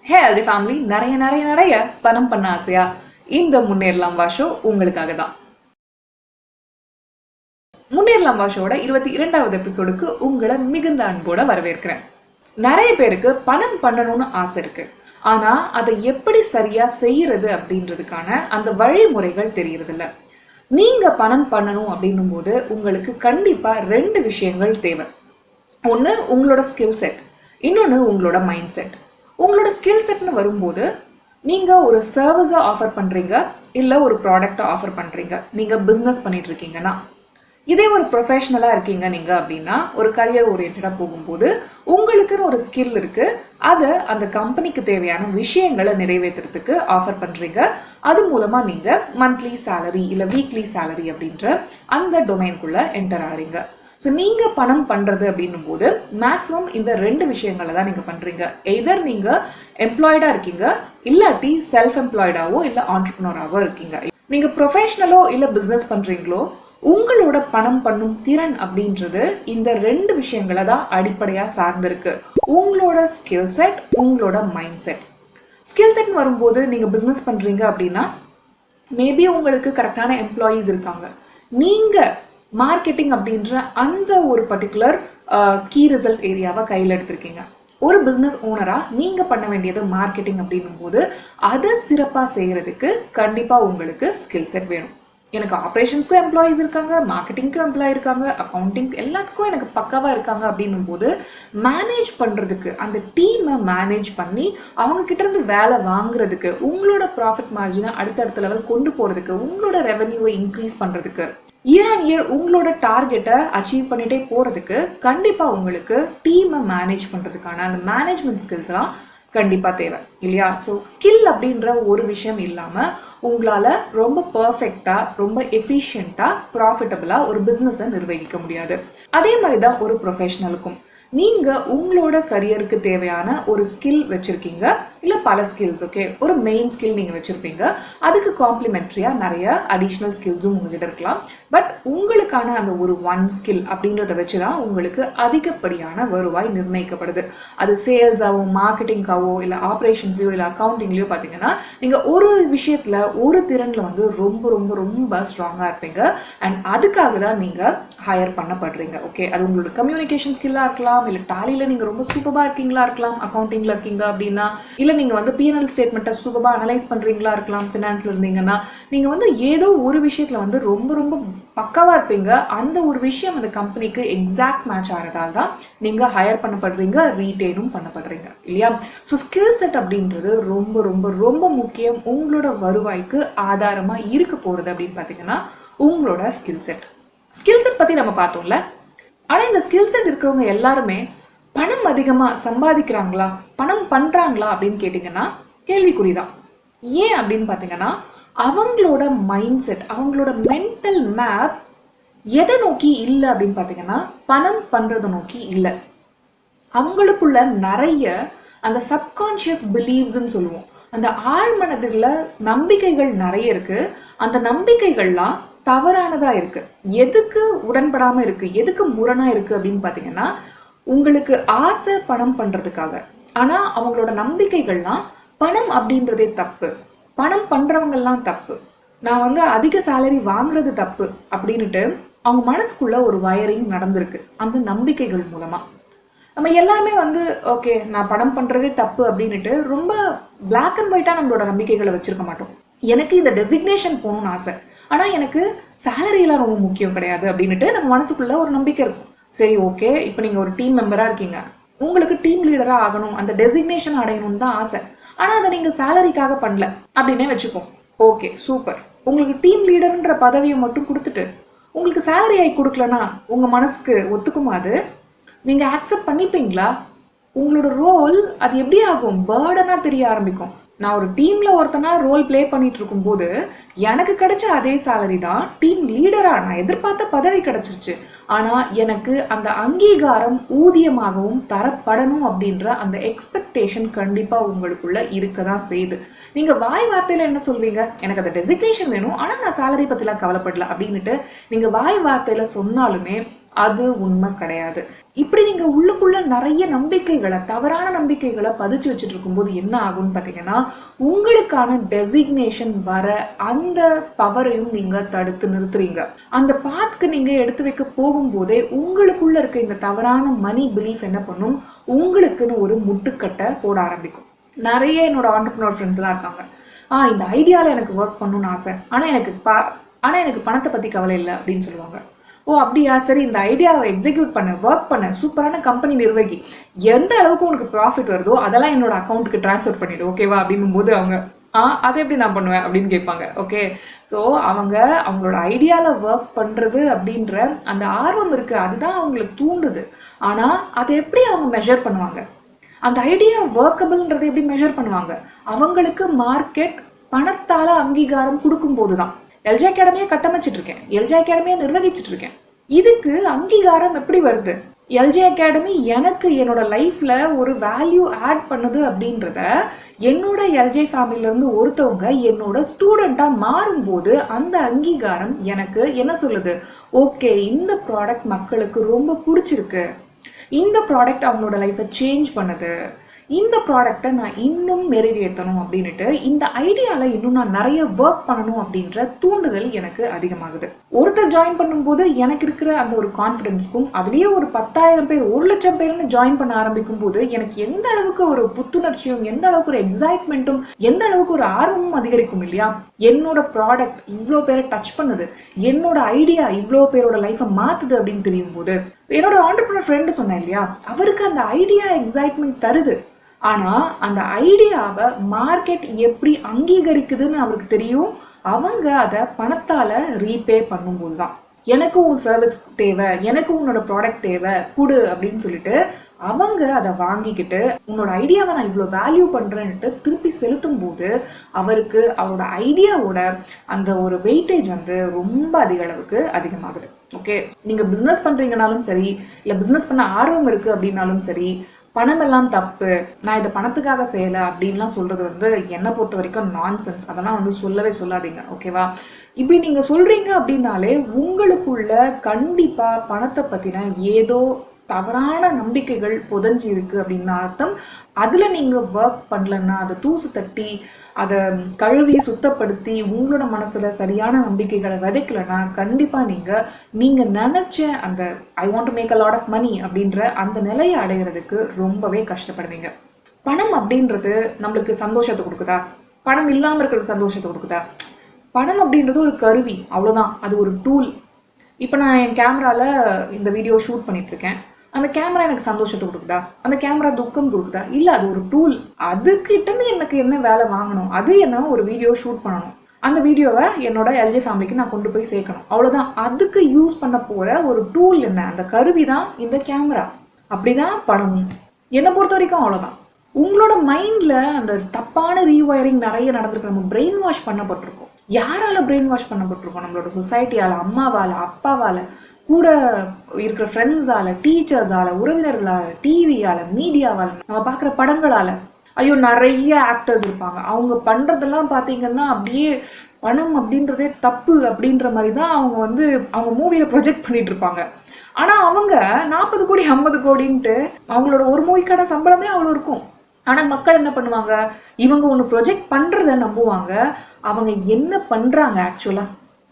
ஹே அல்டி family, நிறைய பணம் பண்ண ஆசையா? இந்த முன்னேறலாம் வா ஷோ உங்களுக்காக தான். முன்னேறலாம் வா ஷோட 22வது எபிசோடுக்கு உங்களை மிகுந்த அன்போட வரவேற்கிறேன். நிறைய பேருக்கு பணம் பண்ணணும்னு ஆசை இருக்கு, ஆனா அதை எப்படி சரியா செய்யறது அப்படின்றதுக்கான அந்த வழிமுறைகள் தெரியறது இல்ல. நீங்க பணம் பண்ணணும் அப்படின்னும் போது உங்களுக்கு கண்டிப்பா 2 விஷயங்கள் தேவை. ஒண்ணு உங்களோட ஸ்கில் செட், இன்னொன்னு உங்களோட மைண்ட் செட். உங்களோட ஸ்கில் செட்னு வரும்போது நீங்க ஒரு சர்வீஸை ஆஃபர் பண்றீங்க, இல்ல ஒரு ப்ராடக்டை ஆஃபர் பண்றீங்க, நீங்க பிசினஸ் பண்ணிட்டு இருக்கீங்கன்னா. இதே ஒரு ப்ரொஃபஷனலா இருக்கீங்க நீங்க அப்படின்னா, ஒரு கரியர் ஓரியன்டா போகும்போது உங்களுக்குன்னு ஒரு ஸ்கில் இருக்கு, அதை அந்த கம்பெனிக்கு தேவையான விஷயங்களை நிறைவேற்றுறதுக்கு ஆஃபர் பண்றீங்க. அது மூலமா நீங்க மந்த்லி சேலரி இல்ல வீக்லி சேலரி அப்படின்ற அந்த டொமைனுக்குள்ள என்டர் ஆறீங்க. ஸோ நீங்க பணம் பண்றது அப்படின்னும் போது மேக்ஸிமம் இந்த 2 விஷயங்களை தான் நீங்க பண்றீங்க. எதர் நீங்க எம்ப்ளாய்டா இருக்கீங்க, இல்லாட்டி செல்ஃப் எம்ப்ளாய்டாவோ இல்ல ஆண்டர்பிரினராவோ இருக்கீங்க. நீங்க ப்ரொஃபஷனலோ இல்ல பிசினஸ் பண்றீங்களோ, உங்களோட பணம் பண்ணும் திறன் அப்படின்றது இந்த 2 விஷயங்களை தான் அடிப்படையா சார்ந்திருக்கு. உங்களோட ஸ்கில் செட், உங்களோட மைண்ட் செட். ஸ்கில் செட்னு வரும்போது நீங்க பிசினஸ் பண்றீங்க அப்படின்னா மேபி உங்களுக்கு கரெக்டான எம்ப்ளாயீஸ் இருக்காங்க, நீங்க மார்க்கெட்டிங் அப்படின்ற அந்த ஒரு பர்டிகுலர் கீ ரிசல்ட் ஏரியாவை கையில் எடுத்திருக்கீங்க. ஒரு பிஸ்னஸ் ஓனரா நீங்க பண்ண வேண்டியது மார்க்கெட்டிங் அப்படின்னும் போது அதை சிறப்பாக செய்யறதுக்கு கண்டிப்பா உங்களுக்கு ஸ்கில் செட் வேணும். எனக்கு ஆப்ரேஷன்ஸ்க்கும் எம்ப்ளாயீஸ் இருக்காங்க, மார்க்கெட்டிங்க்கும் எம்ப்ளாயி இருக்காங்க, அக்கௌண்டிங் எல்லாத்துக்கும் எனக்கு பக்காவா இருக்காங்க அப்படின்னும் போது மேனேஜ் பண்றதுக்கு, அந்த டீமை மேனேஜ் பண்ணி அவங்க கிட்ட இருந்து வேலை வாங்குறதுக்கு, உங்களோட ப்ராஃபிட் மார்ஜினை அடுத்தடுத்த லெவல் கொண்டு போறதுக்கு, உங்களோட ரெவென்யூவை இன்க்ரீஸ் பண்றதுக்கு, இயர் ஆன் இயர் உங்களோட டார்கெட்டை அச்சீவ் பண்ணிட்டே போறதுக்கு கண்டிப்பா உங்களுக்கு டீமை மேனேஜ் பண்றதுக்கான அந்த மேனேஜ்மெண்ட் ஸ்கில்ஸ் எல்லாம் கண்டிப்பா தேவை இல்லையா? ஸோ ஸ்கில் அப்படின்ற ஒரு விஷயம் இல்லாம உங்களால ரொம்ப பர்ஃபெக்டா, ரொம்ப எஃபிஷியண்டா, ப்ராஃபிட்டபிளா ஒரு பிசினஸை நிர்வகிக்க முடியாது. அதே மாதிரிதான் ஒரு ப்ரொஃபஷனலுக்கும். நீங்க உங்களோட கரியருக்கு தேவையான ஒரு ஸ்கில் வச்சிருக்கீங்க, இல்ல பல ஸ்கில்ஸ், ஓகே, ஒரு மெயின் ஸ்கில் நீங்க வச்சிருப்பீங்க, அதுக்கு காம்ப்ளிமெண்ட்ரியா நிறைய அடிஷ்னல் ஸ்கில்ஸும் உங்ககிட்ட இருக்கலாம். பட் உங்களுக்கான அந்த ஒரு ஒன் ஸ்கில் அப்படின்றத வச்சுதான் உங்களுக்கு அதிகப்படியான வருவாய் நிர்ணயிக்கப்படுது. அது சேல்ஸாவோ மார்க்கெட்டிங்காவோ இல்ல ஆப்ரேஷன்ஸ்லயோ இல்ல அக்கௌண்டிங்லயோ பாத்தீங்கன்னா நீங்க ஒரு விஷயத்துல ஒரு திறன்ல வந்து ரொம்ப ரொம்ப ரொம்ப ஸ்ட்ராங்கா இருப்பீங்க. அண்ட் அதுக்காக தான் நீங்க ஹையர் பண்ணப்படுறீங்க. ஓகே, அது உங்களோட கம்யூனிகேஷன் ஸ்கில்லா இருக்கலாம், இல்ல டாலில நீங்க ரொம்ப சூப்பரா இருக்கீங்களா இருக்கலாம், அக்கௌண்டிங்ல இருக்கீங்க அப்படின்னா, இல்ல நீங்க வந்து P&L ஸ்டேட்மெண்ட்டை சூப்பரா அனலைஸ் பண்றீங்களா இருக்கலாம், ஃபினான்ஸ்ல இருந்தீங்கன்னா, நீங்க வந்து ஏதோ ஒரு விஷயத்துல வந்து ரொம்ப ரொம்ப பக்காவா இருப்பீங்க. அந்த ஒரு விஷயம் அந்த கம்பெனிக்கு எக்ஸாக்ட் மேட்ச் ஆகிறதால தான் நீங்க ஹையர் பண்ணப்படுறீங்க, ரீடெயினும் பண்ணப்படுறீங்க இல்லையா? ஸோ ஸ்கில் செட் அப்படின்றது ரொம்ப ரொம்ப ரொம்ப முக்கியம். உங்களோட வருவாய்க்கு ஆதாரமா இருக்க போறது அப்படின்னு பாத்தீங்கன்னா உங்களோட ஸ்கில் செட். ஸ்கில் செட் பத்தி நம்ம பார்த்தோம்ல. ஆனா இந்த ஸ்கில் செட் இருக்கிறவங்க எல்லாருமே பணம் அதிகமா சம்பாதிக்கிறாங்களா, பணம் பண்றாங்களா அப்படின்னு கேட்டீங்கன்னா கேள்விக்குறிதான். ஏன் அப்படின்னு பாத்தீங்கன்னா அவங்களோட மைண்ட் செட், அவங்களோட மென்டல் மேப் எதை நோக்கி இல்லை அப்படின்னு பாத்தீங்கன்னா பணம் பண்றதை நோக்கி இல்லை. அவங்களுக்குள்ள நிறைய அந்த சப்கான்ஷியஸ் பிலீவ்ஸ்ன்னு சொல்லுவோம், அந்த ஆழ்மனதுல நம்பிக்கைகள் நிறைய இருக்கு. அந்த நம்பிக்கைகள்லாம் தவறானதா இருக்கு. எதுக்கு உடன்படாம இருக்கு, எதுக்கு முரணா இருக்கு அப்படின்னு பாத்தீங்கன்னா உங்களுக்கு ஆசை பணம் பண்றதுக்காக, ஆனா அவங்களோட நம்பிக்கைகள்லாம் பணம் அப்படின்றதே தப்பு, பணம் பண்றவங்கெல்லாம் தப்பு, நான் வந்து அதிக சேலரி வாங்குறது தப்பு அப்படின்னுட்டு அவங்க மனசுக்குள்ள ஒரு வயரிங் நடந்திருக்கு அந்த நம்பிக்கைகள் மூலமா. நம்ம எல்லாருமே வந்து ஓகே நான் பணம் பண்றதே தப்பு அப்படின்னுட்டு ரொம்ப பிளாக் அண்ட் ஒயிட்டா நம்மளோட நம்பிக்கைகளை வச்சிருக்க மாட்டோம். எனக்கு இந்த டெசிக்னேஷன் போகணும்னு ஆசை, ஆனா எனக்கு சேலரி எல்லாம் ரொம்ப முக்கியம் கிடையாது அப்படின்னுட்டு நம்ம மனசுக்குள்ள ஒரு நம்பிக்கை இருக்கும். சரி, ஓகே, இப்போ நீங்க ஒரு டீம் மெம்பரா இருக்கீங்க, உங்களுக்கு டீம் லீடரா ஆகணும், அந்த டெசிக்னேஷன் அடையணும்னு தான் ஆசை, ஆனா அதை நீங்க சேலரிக்காக பண்ணல அப்படின்னே வச்சுப்போம். Okay, super. உங்களுக்கு டீம் லீடர்ன்ற பதவியை மட்டும் கொடுத்துட்டு உங்களுக்கு சேலரி ஆகி கொடுக்கலன்னா உங்க மனசுக்கு ஒத்துக்குமா? அது நீங்க அக்செப்ட் பண்ணிப்பீங்களா? உங்களோட ரோல் அது எப்படி ஆகும், பேர்டனா தெரிய ஆரம்பிக்கும். நான் ஒரு டீம்ல ஒருத்தனா ரோல் பிளே பண்ணிட்டு இருக்கும் போது எனக்கு கிடைச்ச அதே சேலரி தான் டீம் லீடரா நான் எதிர்பார்த்த பதவி கிடைச்சிருச்சு, ஆனா எனக்கு அந்த அங்கீகாரம் ஊதியமாகவும் தரப்படணும் அப்படின்ற அந்த எக்ஸ்பெக்டேஷன் கண்டிப்பா உங்களுக்குள்ள இருக்கதான் செய்யுது. நீங்க வாய் வார்த்தையில என்ன சொல்வீங்க, எனக்கு அந்த டெசிக்னேஷன் வேணும், ஆனா நான் சேலரி பத்திலாம் கவலைப்படல அப்படின்னுட்டு நீங்க வாய் வார்த்தையில சொன்னாலுமே அது உண்மை கிடையாது. இப்படி நீங்க உள்ளுக்குள்ள நிறைய நம்பிக்கைகளை, தவறான நம்பிக்கைகளை பதிச்சு வச்சுட்டு இருக்கும்போது என்ன ஆகும்னு பாத்தீங்கன்னா, உங்களுக்கான டெசிக்னேஷன் வர அந்த பவரையும் நீங்க தடுத்து நிறுத்துறீங்க. அந்த பாத்துக்கு நீங்க எடுத்து வைக்க போகும்போதே உங்களுக்குள்ள இருக்க இந்த தவறான மணி பிலீஃப் என்ன பண்ணும், உங்களுக்குன்னு ஒரு முட்டுக்கட்டை போட ஆரம்பிக்கும். நிறைய என்னோட ஆண்டர்பிரினர் ஃப்ரெண்ட்ஸ் எல்லாம் இருக்காங்க. இந்த ஐடியால எனக்கு ஒர்க் பண்ணணும்னு ஆசை, ஆனா எனக்கு பணத்தை பத்தி கவலை இல்லை அப்படின்னு சொல்லுவாங்க. ஓ அப்படியா, சரி இந்த ஐடியாவை எக்ஸிக்யூட் பண்ண, ஒர்க் பண்ண, சூப்பரான கம்பெனி நிர்வகி, எந்த அளவுக்கு உனக்கு ப்ராஃபிட் வருதோ அதெல்லாம் என்னோட அக்கௌண்ட்டுக்கு டிரான்ஸ்ஃபர் பண்ணிடு, ஓகேவா அப்படின்னும் போது அவங்க அதை எப்படி நான் பண்ணுவேன் அப்படின்னு கேட்பாங்க. ஓகே, ஸோ அவங்களோட ஐடியால ஒர்க் பண்றது அப்படின்ற அந்த ஆர்வம் இருக்கு, அதுதான் அவங்களுக்கு தூண்டுது. ஆனா அதை எப்படி அவங்க மெஷர் பண்ணுவாங்க, அந்த ஐடியா ஒர்க்கபிள்ன்றதை எப்படி மெஷர் பண்ணுவாங்க? அவங்களுக்கு மார்க்கெட் பணத்தால அங்கீகாரம் கொடுக்கும் போதுதான். எல்ஜி அகாடமியை கட்டமைச்சிட்டு இருக்கேன், எல்ஜி அகாடமியை நிர்வகிச்சுட்டு இருக்கேன், இதுக்கு அங்கீகாரம் எப்படி வருது? எல்ஜி அகாடமி எனக்கு என்னோட லைஃப்ல ஒரு வேல்யூ ஆட் பண்ணுது அப்படின்றத என்னோட எல்ஜி ஃபேமிலில இருந்து ஒருத்தவங்க என்னோட ஸ்டூடெண்டா மாறும்போது அந்த அங்கீகாரம் எனக்கு என்ன சொல்லுது? ஓகே, இந்த ப்ராடக்ட் மக்களுக்கு ரொம்ப பிடிச்சிருக்கு, இந்த ப்ராடக்ட் அவங்களோட லைஃப்பை சேஞ்ச் பண்ணுது, இந்த ப்ராடக்டை நான் இன்னும் மெருகேற்றணும் அப்படின்னுட்டு இந்த ஐடியால இன்னும் நான் நிறைய ஒர்க் பண்ணணும் அப்படின்ற தூண்டுதல் எனக்கு அதிகமாகுது. ஒருத்தர் ஜாயின் பண்ணும்போது எனக்கு இருக்கிற அந்த ஒரு கான்ஃபிடன்ஸ்க்கும் அதுலயே ஒரு 10,000 பேர் 1,00,000 பேர்னு ஜாயின் பண்ண ஆரம்பிக்கும் போது எனக்கு எந்த அளவுக்கு ஒரு புத்துணர்ச்சியும், எந்த அளவுக்கு ஒரு எக்ஸைட்மெண்ட்டும், எந்த அளவுக்கு ஒரு ஆர்வமும் அதிகரிக்கும் இல்லையா? என்னோட ப்ராடக்ட் இவ்வளோ பேரை டச் பண்ணுது, என்னோட ஐடியா இவ்வளோ பேரோட லைஃபை மாத்துது அப்படின்னு தெரியும் போது, என்னோட ஆண்டர்பிரினர் ஃப்ரெண்டு சொன்னேன் இல்லையா, அவருக்கு அந்த ஐடியா எக்ஸைட்மெண்ட் தருது. ஆனா அந்த ஐடியாவை மார்க்கெட் எப்படி அங்கீகரிக்குதுன்னு அவருக்கு தெரியும். அவங்க அதை பணத்தால ரீபே பண்ணும்போதுதான், எனக்கு உன் சர்வீஸ் தேவை, எனக்கு உன்னோட ப்ராடக்ட் தேவை, குடு அப்படின்னு சொல்லிட்டு அவங்க அதை வாங்கிக்கிட்டு உன்னோட ஐடியாவை நான் இவ்வளோ வேல்யூ பண்றேன்ட்டு திருப்பி செலுத்தும் போது அவருக்கு அவரோட ஐடியாவோட அந்த ஒரு வெயிட்டேஜ் ரொம்ப அதிக அளவுக்கு அதிகமாகுது. ஓகே, நீங்க பிசினஸ் பண்றீங்கனாலும் சரி, இல்ல பிசினஸ் பண்ண ஆர்வம் இருக்கு அப்படின்னாலும் சரி, பணம் எல்லாம் தப்பு, நான் இதை பணத்துக்காக செய்யல அப்படின்லாம் சொல்றது என்னை பொறுத்த வரைக்கும் நான்சென்ஸ். அதெல்லாம் சொல்லவே சொல்லாதீங்க, ஓகேவா? இப்படி நீங்க சொல்றீங்க அப்படின்னாலே உங்களுக்குள்ள கண்டிப்பா பணத்தை பத்தின ஏதோ தவறான நம்பிக்கைகள் புதஞ்சு இருக்கு அப்படின்னு அர்த்தம். அதுல நீங்க ஒர்க் பண்ணலன்னா, அதை தூசு தட்டி அதை கழுவி சுத்தப்படுத்தி உங்களோட மனசுல சரியான நம்பிக்கைகளை விதைக்கலன்னா கண்டிப்பா நீங்க நினைச்ச அந்த I want to make a lot of money அப்படின்ற அந்த நிலையை அடைகிறதுக்கு ரொம்பவே கஷ்டப்படுவீங்க. பணம் அப்படின்றது நம்மளுக்கு சந்தோஷத்தை கொடுக்குதா? பணம் இல்லாம இருக்கிறது சந்தோஷத்தை கொடுக்குதா? பணம் அப்படின்றது ஒரு கருவி, அவ்வளவுதான், அது ஒரு டூல். இப்ப நான் என் கேமரால இந்த வீடியோ ஷூட் பண்ணிட்டு இருக்கேன், அந்த கேமரா எனக்கு சந்தோஷத்தை கொடுக்குதா? அந்த கேமரா துக்கம் கொடுக்குதா? இல்ல, அது ஒரு டூல். அதுக்கிட்ட இருந்து எனக்கு என்ன வேலை வாங்கணும், அது என்ன ஒரு வீடியோ ஷூட் பண்ணணும், அந்த வீடியோவை என்னோட எல்ஜி ஃபேமிலிக்கு நான் கொண்டு போய் சேர்க்கணும், அவ்வளவுதான். அதுக்கு யூஸ் பண்ண போற ஒரு டூல் என்ன? அந்த கருவி தான் இந்த கேமரா. அப்படிதான் பணமும் என்னை பொறுத்த வரைக்கும் அவ்வளவுதான். உங்களோட மைண்ட்ல அந்த தப்பான ரீவயரிங் நிறைய நடந்திருக்கு. நம்ம பிரெயின் வாஷ் பண்ணப்பட்டிருக்கோம். யாரால பிரெயின் வாஷ் பண்ணப்பட்டிருக்கோம்? நம்மளோட சொசைட்டியால, அம்மாவால, அப்பாவால, கூட இருக்கிற ஃப்ரெண்ட்ஸால, டீச்சர்ஸால, உறவினர்களால, டிவியால, மீடியாவால, நம்ம பார்க்குற படங்களால. ஐயோ, நிறைய ஆக்டர்ஸ் இருப்பாங்க, அவங்க பண்றதெல்லாம் பார்த்தீங்கன்னா அப்படியே பணம் அப்படின்றதே தப்பு அப்படின்ற மாதிரி தான் அவங்க மூவியில ப்ரொஜெக்ட் பண்ணிட்டு இருப்பாங்க. ஆனா அவங்க 40 கோடி 50 கோடின்ட்டு அவங்களோட ஒரு மூவிக்கான சம்பளமே அவ்வளோ இருக்கும். ஆனா மக்கள் என்ன பண்ணுவாங்க? இவங்க ஒன்று ப்ரொஜெக்ட் பண்றத நம்புவாங்க, அவங்க என்ன பண்றாங்க ஆக்சுவலா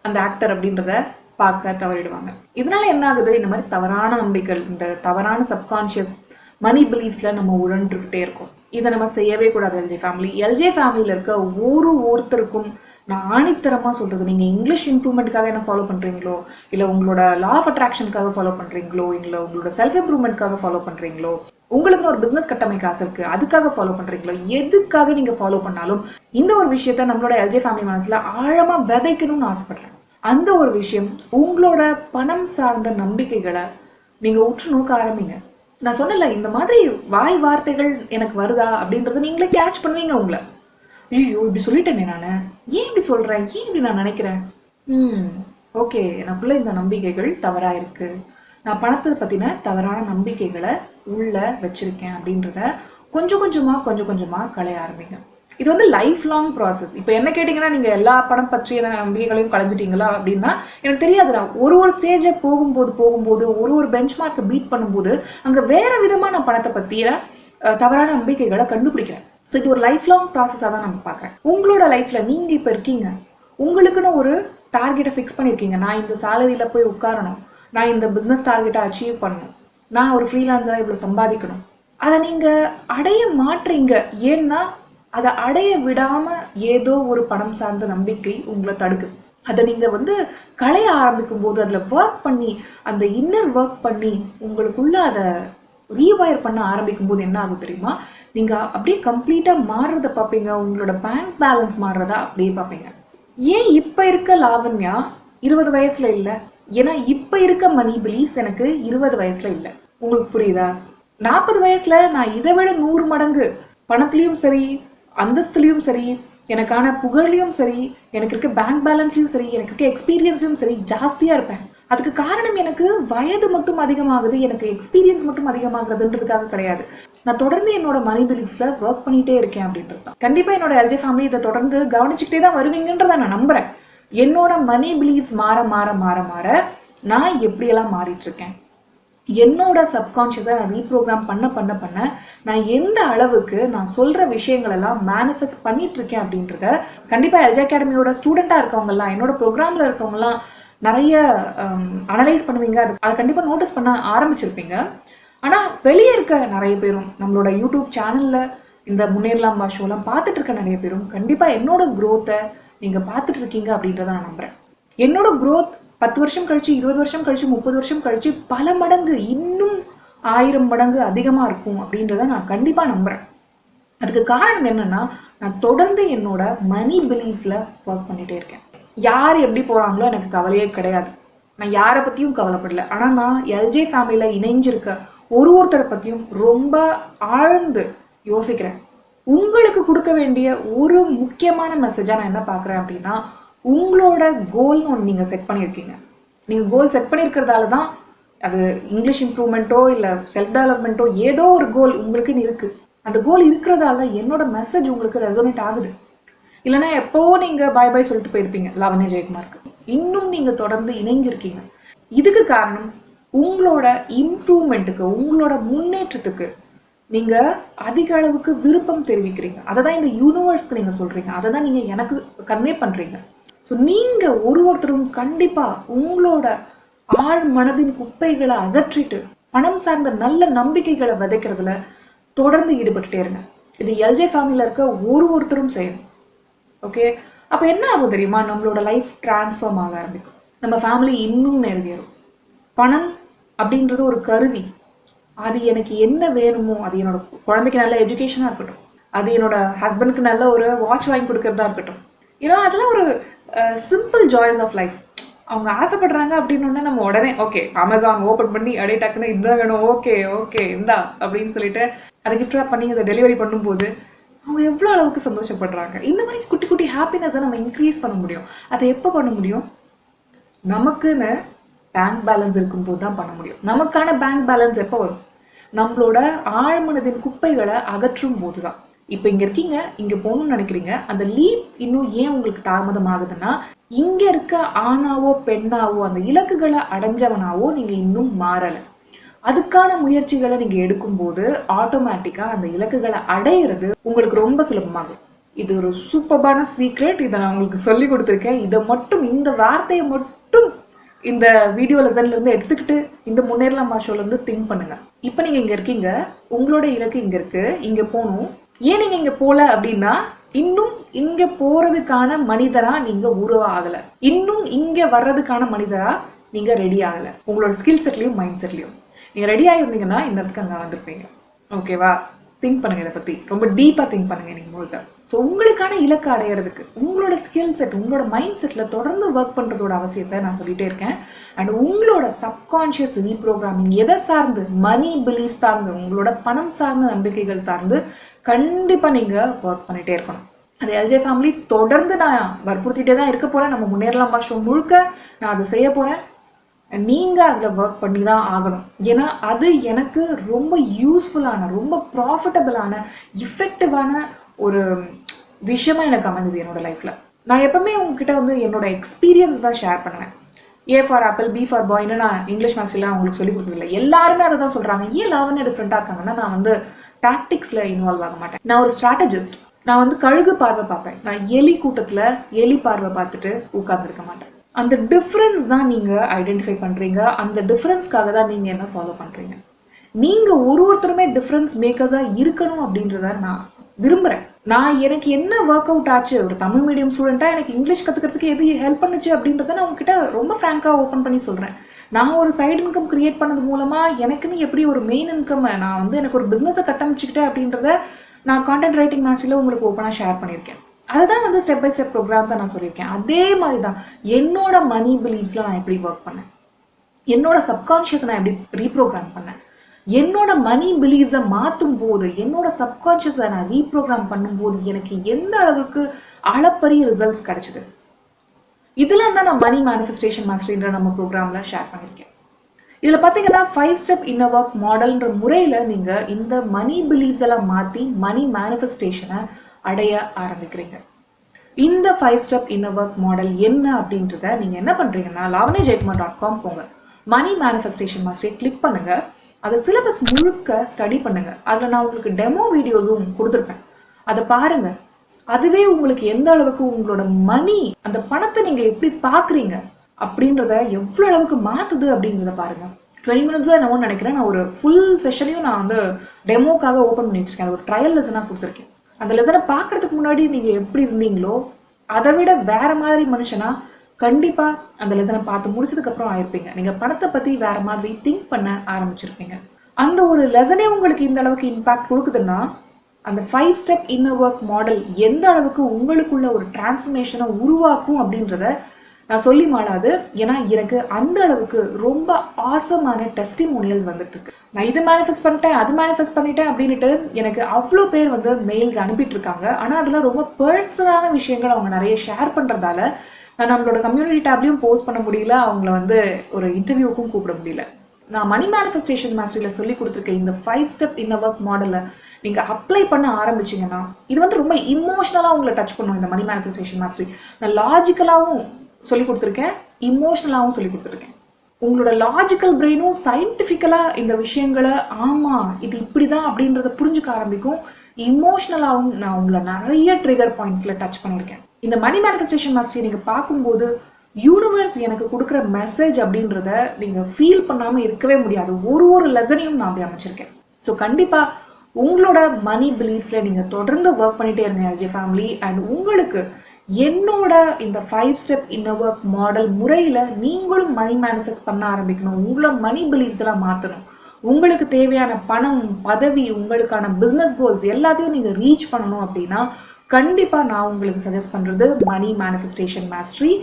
அந்த ஆக்டர் அப்படின்றத பார்க்க தவறிடுவாங்க. இதனால என்ன ஆகுது? இந்த மாதிரி தவறான நம்பிக்கைகள், இந்த தவறான சப்கான்ஷியஸ் மணி பிலீஃப்ஸ்ல நம்ம உழன்றுகிட்டே இருக்கோம். இதை நம்ம செய்யவே கூடாது. எல்ஜே ஃபேமிலியில இருக்க ஒருத்தருக்கும் நான் ஆணித்தரமா சொல்றது, நீங்க இங்கிலீஷ் இம்ப்ரூவ்மெண்ட்காக என்ன ஃபாலோ பண்றீங்களோ, இல்ல உங்களோட லா ஆஃப் அட்ராக்ஷனுக்காக ஃபாலோ பண்றீங்களோ, இல்ல உங்களோட செல்ஃப் இம்ப்ரூவ்மெண்ட்காக ஃபாலோ பண்றீங்களோ, உங்களுக்கு ஒரு பிசினஸ் கட்டமைக்க ஆசை இருக்கு அதுக்காக ஃபாலோ பண்றீங்களோ, எதுக்காக நீங்க ஃபாலோ பண்ணாலும் இந்த ஒரு விஷயத்த நம்மளோட எல்ஜே ஃபேமிலி மனசுல ஆழமா விதைக்கணும்னு ஆசைப்படுறேன். அந்த ஒரு விஷயம் உங்களோட பணம் சார்ந்த நம்பிக்கைகளை நீங்க உற்று நோக்க ஆரம்பிங்க. நான் சொன்னல, இந்த மாதிரி வாய் வார்த்தைகள் எனக்கு வருதா அப்படின்றத நீங்களே கேட்ச் பண்ணுவீங்க உங்களை. ஐயோ, இப்படி சொல்லிட்டேனே நானு, ஏன் இப்படி சொல்றேன், ஏன் இப்படி நான் நினைக்கிறேன், ஓகே, எனக்குள்ள இந்த நம்பிக்கைகள் தவறா இருக்கு, நான் பணத்தை பத்தின தவறான நம்பிக்கைகளை உள்ள வச்சிருக்கேன் அப்படின்றத கொஞ்சம் கொஞ்சமா களைய ஆரம்பிங்க. இது வந்து லைஃப் லாங் ப்ராசஸ். இப்போ என்ன கேட்டிங்கன்னா நீங்கள் எல்லா பணம் பற்றிய நம்பிக்கைகளையும் கலைஞ்சிட்டீங்களா அப்படின்னா எனக்கு தெரியாது. நான் ஒரு ஸ்டேஜை போகும்போது ஒரு பெஞ்ச் மார்க்கை பீட் பண்ணும்போது அங்கே வேற விதமான பணத்தை பற்றிய தவறான நம்பிக்கைகளை கண்டுபிடிக்கிறேன். ஸோ இது ஒரு லைஃப் லாங் ப்ராசஸாக தான் நம்ம பார்க்குறேன். உங்களோட லைஃப்பில் நீங்கள் இப்போ இருக்கீங்க, உங்களுக்குன்னு ஒரு டார்கெட்டை ஃபிக்ஸ் பண்ணியிருக்கீங்க. நான் இந்த சேலரியில் போய் உட்காரணும், நான் இந்த பிஸ்னஸ் டார்கெட்டை அச்சீவ் பண்ணணும், நான் ஒரு ஃப்ரீலான்ஸராக இவ்வளோ சம்பாதிக்கணும். அதை நீங்கள் அடைய மாட்டுறீங்க. ஏன்னா அதை அடைய விடாமல் ஏதோ ஒரு பணம் சார்ந்த நம்பிக்கை உங்களை தடுக்குது. அதை நீங்கள் வந்து களைய ஆரம்பிக்கும் போது, அதில் ஒர்க் பண்ணி, அந்த இன்னர் ஒர்க் பண்ணி உங்களுக்குள்ள அதை ரீவயர் பண்ண ஆரம்பிக்கும் போது என்ன ஆகும் தெரியுமா? நீங்கள் அப்படியே கம்ப்ளீட்டாக மாறுறத பார்ப்பீங்க. உங்களோட பேங்க் பேலன்ஸ் மாறுறதா அப்படியே பார்ப்பீங்க. ஏன் இப்போ இருக்க லாவண்யா 20 வயசுல இல்லை? ஏன்னா இப்போ இருக்க மணி பிலீஃப்ஸ் எனக்கு 20 வயசுல இல்லை. உங்களுக்கு புரியுதா? 40 வயசுல நான் இதை விட 100 மடங்கு பணத்துலையும் சரி, அந்தஸ்துலையும் சரி, எனக்கான புகழ்லையும் சரி, எனக்கு இருக்க பேங்க் பேலன்ஸ்லையும் சரி, எனக்கு இருக்க எக்ஸ்பீரியன்ஸ்லையும் சரி ஜாஸ்தியாக இருப்பேன். அதுக்கு காரணம் எனக்கு வயது மட்டும் அதிகமாகுது, எனக்கு எக்ஸ்பீரியன்ஸ் மட்டும் அதிகமாகுதுன்றதுக்காக கிடையாது. நான் தொடர்ந்து என்னோட மணி பிலீஃப்ஸில் ஒர்க் பண்ணிகிட்டே இருக்கேன் அப்படின்றது தான். கண்டிப்பாக என்னோட எல்ஜே ஃபேமிலி இதை தொடர்ந்து கவனிச்சுக்கிட்டே தான் வருவீங்கன்றதை நான் நம்புகிறேன். என்னோட மணி பிலீஃப்ஸ் மாற மாற மாற மாற நான் எப்படியெல்லாம் மாறிட்டு இருக்கேன், என்னோட சப்கான்ஷியஸை நான் ரீப்ரோக்ராம் பண்ண நான் எந்த அளவுக்கு நான் சொல்கிற விஷயங்கள் எல்லாம் மேனிஃபெஸ்ட் பண்ணிட்டு இருக்கேன் அப்படின்றத கண்டிப்பாக எல்ஜே அகாடமியோட ஸ்டூடெண்ட்டாக இருக்கவங்கலாம், என்னோட ப்ரோக்ராமில் இருக்கவங்கலாம் நிறைய அனலைஸ் பண்ணுவீங்க. அதை கண்டிப்பாக நோட்டீஸ் பண்ண ஆரம்பிச்சிருப்பீங்க. ஆனால் வெளியே இருக்க நிறைய பேரும், நம்மளோட யூடியூப் சேனலில் இந்த முன்னேறலாம் ஷோலாம் பார்த்துட்டு இருக்க நிறைய பேரும் கண்டிப்பாக என்னோட க்ரோத்தை நீங்கள் பார்த்துட்டு இருக்கீங்க அப்படின்றத நான் நம்புகிறேன். என்னோட க்ரோத் 10 வருஷம் கழிச்சு, 20 வருஷம் கழிச்சு, 30 வருஷம் கழிச்சு பல மடங்கு, இன்னும் 1000 மடங்கு அதிகமாக இருக்கும் அப்படின்றத நான் கண்டிப்பாக நம்புகிறேன். அதுக்கு காரணம் என்னன்னா, நான் தொடர்ந்து என்னோட மணி பிலீஃப்ஸில் ஒர்க் பண்ணிகிட்டே இருக்கேன். யார் எப்படி போகிறாங்களோ எனக்கு கவலையே கிடையாது. நான் யாரை பற்றியும் கவலைப்படல. ஆனால் நான் எல்ஜே ஃபேமிலியில் இணைஞ்சிருக்க ஒருத்தரை பற்றியும் ரொம்ப ஆழ்ந்து யோசிக்கிறேன். உங்களுக்கு கொடுக்க வேண்டிய ஒரு முக்கியமான மெசேஜாக நான் என்ன பார்க்குறேன் அப்படின்னா, உங்களோட கோல்னு ஒன்று நீங்கள் செட் பண்ணியிருக்கீங்க. நீங்கள் கோல் செட் பண்ணியிருக்கிறதால தான் அது இங்கிலீஷ் இம்ப்ரூவ்மெண்ட்டோ இல்லை செல்ஃப் டெவலப்மெண்ட்டோ ஏதோ ஒரு கோல் உங்களுக்குன்னு இருக்குது. அந்த கோல் இருக்கிறதால தான் என்னோட மெசேஜ் உங்களுக்கு ரெசோனேட் ஆகுது. இல்லைனா எப்போவோ நீங்கள் பாய் பாய் சொல்லிட்டு போயிருப்பீங்க லாவண்யா ஜெயக்குமாருக்கு. இன்னும் நீங்கள் தொடர்ந்து இணைஞ்சிருக்கீங்க. இதுக்கு காரணம் உங்களோட இம்ப்ரூவ்மெண்ட்டுக்கு, உங்களோட முன்னேற்றத்துக்கு நீங்கள் அதிக அளவுக்கு விருப்பம் தெரிவிக்கிறீங்க. அதை தான் இந்த யூனிவர்ஸ்க்கு நீங்கள் சொல்கிறீங்க. அதை தான் நீங்கள் எனக்கு கன்வே பண்ணுறீங்க. ஸோ நீங்கள் ஒருத்தரும் கண்டிப்பாக உங்களோட ஆழ் மனதின் குப்பைகளை அகற்றிட்டு பணம் சார்ந்த நல்ல நம்பிக்கைகளை விதைக்கிறதுல தொடர்ந்து ஈடுபட்டுட்டே இருங்க. இது எல்ஜே ஃபேமிலியில் இருக்க ஒருத்தரும் செய்யணும். ஓகே, அப்போ என்ன ஆகும் தெரியுமா? நம்மளோட லைஃப் டிரான்ஸ்ஃபார்ம் ஆக ஆரம்பிக்கும். நம்ம ஃபேமிலி இன்னும் நிறைவேறும். பணம் அப்படின்றது ஒரு கருவி. அது எனக்கு என்ன வேணுமோ, அது என்னோட குழந்தைக்கு நல்ல எஜுகேஷனாக இருக்கட்டும், அது என்னோட ஹஸ்பண்டுக்கு நல்ல ஒரு வாட்ச் வாங்கி கொடுக்கறதா இருக்கட்டும், அதெல்லாம் ஒரு சிம்பிள் ஜாய்ஸ் ஆஃப் லைஃப். அவங்க ஆசைப்படுறாங்க அப்படின்னு நம்ம உடனே ஓகே அமேசான் ஓப்பன் பண்ணி அப்படியே டக்குன்னு இதுதான் வேணும், ஓகே இந்தா அப்படின்னு சொல்லிட்டு அதை கிஃப்ட் ராப் பண்ணி அதை டெலிவரி பண்ணும்போது அவங்க எவ்வளோ அளவுக்கு சந்தோஷப்படுறாங்க. இந்த மாதிரி குட்டி குட்டி ஹாப்பினஸை நம்ம இன்க்ரீஸ் பண்ண முடியும். அதை எப்போ பண்ண முடியும்? நமக்குன்னு பேங்க் பேலன்ஸ் இருக்கும்போது தான் பண்ண முடியும். நமக்கான பேங்க் பேலன்ஸ் எப்போ வரும்? நம்மளோட ஆழ்மனதின் குப்பைகளை அகற்றும் போது தான். இப்போ இங்கே இருக்கீங்க, இங்கே போகணும்னு நினைக்கிறீங்க. அந்த லீப் இன்னும் ஏன் உங்களுக்கு தாமதம் ஆகுதுன்னா, இங்கே இருக்க ஆணாவோ பெண்ணாவோ அந்த இலக்குகளை அடைஞ்சவனாவோ நீங்கள் இன்னும் மாறலை. அதுக்கான முயற்சிகளை நீங்கள் எடுக்கும்போது ஆட்டோமேட்டிக்காக அந்த இலக்குகளை அடையிறது உங்களுக்கு ரொம்ப சுலபமாகும். இது ஒரு சூப்பரான சீக்ரெட். இதை நான் உங்களுக்கு சொல்லி கொடுத்துருக்கேன். இதை மட்டும், இந்த வார்த்தையை மட்டும் இந்த வீடியோ லெசன்லேருந்து எடுத்துக்கிட்டு இந்த முன்னேறலாம் ஷோலேருந்து திங்க் பண்ணுங்க. இப்போ நீங்கள் இங்கே இருக்கீங்க, உங்களோட இலக்கு இங்கே இருக்குது, இங்கே போகணும். ஏன் நீங்கள் இங்கே போகல அப்படின்னா, இன்னும் இங்கே போகிறதுக்கான மனிதராக நீங்கள் உருவாகலை. இன்னும் இங்கே வர்றதுக்கான மனிதராக நீங்கள் ரெடி ஆகலை. உங்களோட ஸ்கில் செட்லையும் மைண்ட் செட்லையும் நீங்கள் ரெடி ஆகிருந்தீங்கன்னா இந்த இடத்துக்கு அங்கே வந்திருப்பீங்க. ஓகேவா? திங்க் பண்ணுங்க, இதை பற்றி ரொம்ப டீப்பாக திங்க் பண்ணுங்க நீங்கள் முழுக்க. ஸோ உங்களுக்கான இலக்கு அடையிறதுக்கு உங்களோட ஸ்கில் செட், உங்களோட மைண்ட் செட்டில் தொடர்ந்து ஒர்க் பண்ணுறதோட அவசியத்தை நான் சொல்லிகிட்டே இருக்கேன். அண்ட் உங்களோட சப்கான்ஷியஸ் ரீப்ரோக்ராமிங் எதை சார்ந்து, மணி பிலீஃப் சார்ந்து, உங்களோட பணம் சார்ந்த நம்பிக்கைகள் சார்ந்து கண்டிப்பாக நீங்கள் ஒர்க் பண்ணிகிட்டே இருக்கணும். அது எல்ஜே ஃபேமிலி தொடர்ந்து நான் வற்புறுத்திட்டே தான் இருக்க போகிறேன். நம்ம முன்னேறலாம் ஷோ முழுக்க நான் அதை செய்ய போகிறேன். நீங்கள் அதில் ஒர்க் பண்ணி தான் ஆகணும். ஏன்னா அது எனக்கு ரொம்ப யூஸ்ஃபுல்லான, ரொம்ப ப்ராஃபிட்டபிளான, இஃபெக்டிவான ஒரு விஷயமா எனக்கு அமைஞ்சது என்னோட லைஃப்ல. நான் எப்பவுமே உங்ககிட்ட வந்து என்னோட எக்ஸ்பீரியன்ஸ் தான் ஷேர் பண்ணுவேன். A for apple, B for பாய்னு நான் இங்கிலீஷ் மேத்ஸ்லாம் அவங்களுக்கு சொல்லி கொடுத்ததில்லை. எல்லாருமே அதை தான் சொல்றாங்க. ஏன் லாவண்யா டிஃப்ரெண்டா இருக்காங்கன்னா, நான் வந்து டாக்டிக்ஸ்ல இன்வால்வ் ஆக மாட்டேன். நான் ஒரு ஸ்ட்ராட்டஜிஸ்ட். நான் வந்து கழுகு பார்வை பார்ப்பேன். நான் எலி கூட்டத்துல எலி பார்வை பார்த்துட்டு உட்கார்ந்துருக்க மாட்டேன். அந்த டிஃபரன்ஸ் தான் நீங்க ஐடென்டிஃபை பண்றீங்க. அந்த டிஃபரன்ஸ்க்காக தான் நீங்க என்ன ஃபாலோ பண்றீங்க. நீங்க ஒருத்தருமே டிஃபரன்ஸ் மேக்கர்ஸா இருக்கணும் அப்படின்றத நான் விரும்புறேன். நான் எனக்கு என்ன ஒர்க் அவுட் ஆச்சு, ஒரு தமிழ் மீடியம் ஸ்டூடெண்டா எனக்கு இங்கிலீஷ் கத்துக்கிறதுக்கு எது ஹெல்ப் பண்ணுச்சு அப்படின்றத நான் உங்ககிட்ட ரொம்ப ஃப்ராங்கா ஓப்பன் பண்ணி சொல்றேன். நான் ஒரு சைடு இன்கம் கிரியேட் பண்ணது மூலமா எனக்குன்னு எப்படி ஒரு மெயின் இன்கம் நான் வந்து எனக்கு ஒரு பிசினஸை கட்டமைச்சுக்கிட்டேன் அப்படின்றத நான் கான்டென்ட் ரைட்டிங் மாஸ்டர்ல உங்களுக்கு ஓப்பனா ஷேர் பண்ணியிருக்கேன். அதுதான் வந்து ஸ்டெப் பை ஸ்டெப் ப்ரோக்ராம்ஸை நான் சொல்லியிருக்கேன். அதே மாதிரி தான் என்னோட மணி பிலீவ்ஸ்ல நான் எப்படி ஒர்க் பண்ணேன், என்னோட சப்கான்ஷியஸை நான் எப்படி ரீப்ரோக்ராம் பண்ணேன், என்னோட மணி பிலீவ்ஸை மாற்றும் போது என்னோட சப்கான்ஷியஸை நான் ரீப்ரோக்ராம் பண்ணும்போது எனக்கு எந்த அளவுக்கு அளப்பரிய ரிசல்ட்ஸ் கிடைச்சது. இதெல்லாம் தான் நான் மணி மேனிஃபெஸ்டேஷன் மாஸ்டர்ன்ற நம்ம ப்ரோக்ராம்ல ஷேர் பண்ணியிருக்கேன். இதுல பாத்தீங்கன்னா 5 ஸ்டெப் இன்னர் ஒர்க் மாடல்ன்ற முறையில நீங்க இந்த மணி பிலீவ்ஸ் எல்லாம் மாத்தி மணி மேனிஃபெஸ்டேஷனை அடைய ஆரம்பிக்கிறீங்க. இந்த 5 ஸ்டெப் இன்னர் ஒர்க் மாடல் என்ன அப்படின்றத நீங்க என்ன பண்றீங்கன்னா lavanyajaykumar.com போங்க, மணி மேனிஃபெஸ்டேஷன் மாஸ்டரை கிளிக் பண்ணுங்க. அதை சிலபஸ் முழுக்க ஸ்டடி பண்ணுங்க. அதுல நான் உங்களுக்கு டெமோ வீடியோஸும் கொடுத்துருப்பேன். அதை பாருங்க. அதுவே உங்களுக்கு எந்த அளவுக்கு உங்களோட மணி, அந்த பணத்தை நீங்க எப்படி பாக்குறீங்க அப்படின்றத எவ்வளவு அளவுக்கு மாத்துது அப்படின்றத பாருங்க. 20 minutes என்னவோ நினைக்கிறேன். நான் ஒரு ஃபுல் செஷனையும் நான் வந்து டெமோக்காக ஓப்பன் பண்ணி வச்சிருக்கேன். ஒரு ட்ரையல் லெசனா கொடுத்துருக்கேன். அந்த லெசனை பாக்குறதுக்கு முன்னாடி நீங்க எப்படி இருந்தீங்களோ அதை விட வேற மாதிரி மனுஷனா கண்டிப்பா அந்த லெசனை பார்த்து முடிச்சதுக்கு அப்புறம் ஆயிருப்பீங்க. நீங்க பணத்தை பத்தி வேற மாதிரி திங்க் பண்ண ஆரம்பிச்சிருப்பீங்க. அந்த ஒரு லெசனே உங்களுக்கு இந்த அளவுக்கு இம்பாக்ட் கொடுக்குதுன்னா அந்த 5 ஸ்டெப் இன்னர் ஒர்க் மாடல் எந்த அளவுக்கு உங்களுக்குள்ள ஒரு டிரான்ஸ்ஃபர்மேஷனை உருவாக்கும் அப்படின்றத நான் சொல்லி மாளாது. ஏன்னா எனக்கு அந்த அளவுக்கு ரொம்ப ஆசமான டெஸ்டிமோனியல்ஸ் வந்துட்டு இருக்கு. நான் இது மேனிஃபெஸ்ட் பண்ணிட்டேன், அது மேனிஃபெஸ்ட் பண்ணிட்டேன் அப்படின்ட்டு எனக்கு அவ்வளோ பேர் வந்து மெயில்ஸ் அனுப்பிட்டு இருக்காங்க. ஆனால் அதுல ரொம்ப பர்சனலான விஷயங்கள் அவங்க நிறைய ஷேர் பண்றதால நான் நம்மளோட கம்யூனிட்டி டேப்லையும் போஸ்ட் பண்ண முடியல, அவங்கள வந்து ஒரு இன்டர்வியூக்கும் கூப்பிட முடியல. நான் மணி மேனிஃபெஸ்டேஷன் மாஸ்டர்ல சொல்லி கொடுத்துருக்கேன் இந்த 5 ஸ்டெப் இன்னர் ஒர்க் மாடலை நீங்க அப்ளை பண்ண ஆரம்பிச்சீங்கன்னா இது வந்து ரொம்ப இமோஷனலா உங்களை டச் பண்ணும். இந்த மணி மேனிஃபெஸ்டேஷன் மாஸ்டரி நான் லாஜிக்கலாவும் சொல்லி கொடுத்துருக்கேன், இமோஷனலாவும் சொல்லி கொடுத்துருக்கேன். உங்களோட லாஜிக்கல் பிரெயினும் சயின்டிபிக்கலா இந்த விஷயங்களை ஆமா இது இப்படிதான் அப்படின்றத புரிஞ்சுக்க ஆரம்பிக்கும். இமோஷனலாவும் நான் உங்களை நிறைய ட்ரிகர் பாயிண்ட்ஸ்ல டச் பண்ணியிருக்கேன். இந்த மணி மேனிஃபெஸ்டேஷன் மாஸ்டரி நீங்க பார்க்கும்போது யூனிவர்ஸ் எனக்கு கொடுக்குற மெசேஜ் அப்படின்றத நீங்க ஃபீல் பண்ணாம இருக்கவே முடியாது. ஒரு லெசனையும் நான் அப்படி அமைச்சிருக்கேன். ஸோ கண்டிப்பா உங்களோட மணி பிலீவ்ஸ்ல நீங்க தொடர்ந்து ஒர்க் பண்ணிட்டே இருங்க எல்ஜே ஃபேமிலி. அண்ட் உங்களுக்கு என்னோட இந்த 5 ஸ்டெப் இன்னர் ஒர்க் மாடல் முறையில நீங்களும் மணி மேனிஃபெஸ்ட் பண்ண ஆரம்பிக்கணும். உங்களோட மணி பிலீவ்ஸ் எல்லாம் மாத்தணும். உங்களுக்கு தேவையான பணம், பதவி, உங்களுக்கான பிசினஸ் கோல்ஸ் எல்லாத்தையும் நீங்க ரீச் பண்ணணும் அப்படின்னா கண்டிப்பா நான் உங்களுக்கு சஜஸ்ட் பண்றது மணி மேனிஃபெஸ்டேஷன் மாஸ்டரி.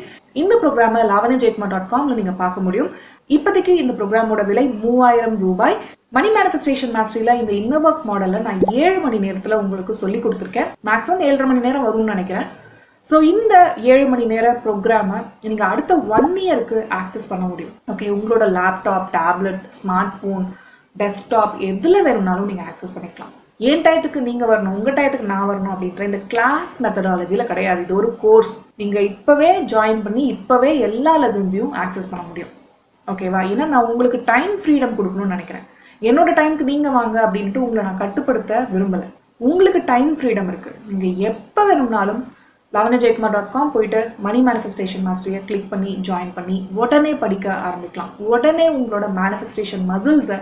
இந்த ப்ரோக்ராமை lavanyajaykumar.comல நீங்க பார்க்க முடியும். இப்போதைக்கு இந்த ப்ரோக்ராமோட விலை 3000 ரூபாய். மணி மேனிஃபெஸ்டேஷன் மாஸ்டரியில இந்த இன்னர் ஒர்க் மாடலை நான் 7 மணி நேரத்துல உங்களுக்கு சொல்லி கொடுத்துருக்கேன். மேக்ஸிமம் 7.5 மணி நேரம் வரும்னு நினைக்கிறேன். ஸோ இந்த 7 மணி நேர ப்ரோக்ராமை நீங்க அடுத்த 1 இயருக்கு ஆக்சஸ் பண்ண முடியும். ஓகே, உங்களோட laptop, tablet, smart phone, desktop எதுல வேணும்னாலும் நீங்க ஆக்சஸ் பண்ணிக்கலாம். என் டயத்துக்கு நீங்க வரணும், உங்க டயத்துக்கு நான் வரணும் அப்படின்ற இந்த கிளாஸ் மெத்தடாலஜில கிடையாது. இது ஒரு கோர்ஸ். நீங்க இப்பவே ஜாயின் பண்ணி இப்பவே எல்லா லெசன்ஸையும் ஆக்சஸ் பண்ண முடியும். ஓகேவா? ஏன்னா நான் உங்களுக்கு டைம் ஃப்ரீடம் கொடுக்கணும்னு நினைக்கிறேன். என்னோட டைமுக்கு நீங்க வாங்க அப்படின்ட்டு உங்களை நான் கட்டுப்படுத்த விரும்பல. உங்களுக்கு டைம் ஃப்ரீடம் இருக்கு. நீங்க எப்ப வேணும்னாலும் lavanyajaykumar.com போயிட்டு மணி மேனிஃபெஸ்டேஷன் மாஸ்டரியை கிளிக் பண்ணி ஜாயின் பண்ணி உடனே படிக்க ஆரம்பிக்கலாம். உடனே உங்களோட மேனிஃபெஸ்டேஷன் மசில்ஸை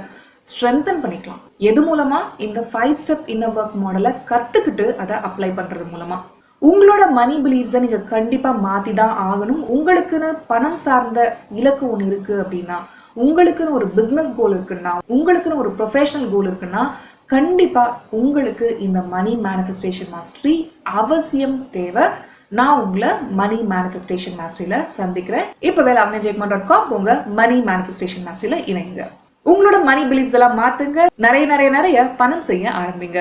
ஸ்ட்ரென்தன் பண்ணிக்கலாம். எது மூலமா? இந்த 5 ஸ்டெப் இன்னர் ஒர்க் மாடலை கத்துக்கிட்டு அதை அப்ளை பண்றது மூலமா. உங்களோட மணி பிலீவ்ஸை நீங்க கண்டிப்பா மாத்தி தான் ஆகணும். உங்களுக்குன்னு பணம் சார்ந்த இலக்கு ஒன்று இருக்கு அப்படின்னா, உங்களுக்குன்னு ஒரு பிசினஸ் கோல் இருக்குன்னா, உங்களுக்குன்னு ஒரு ப்ரொஃபஷனல் கோல் இருக்குன்னா கண்டிப்பா உங்களுக்கு இந்த மணி மேனிஃபெஸ்டேஷன் மாஸ்டரி அவசியம் தேவை. நான் உங்களை மணி மேனிஃபெஸ்டேஷன் மாஸ்டரியில சந்திக்கிறேன். இப்பவே lavanyajaykumar.com போங்க, மணி மேனிஃபெஸ்டேஷன் மாஸ்டரியில இணைங்க. உங்களோட மணி பிலீவ்ஸ் எல்லாம் மாத்துங்க. நிறைய பணம் செய்ய ஆரம்பிங்க.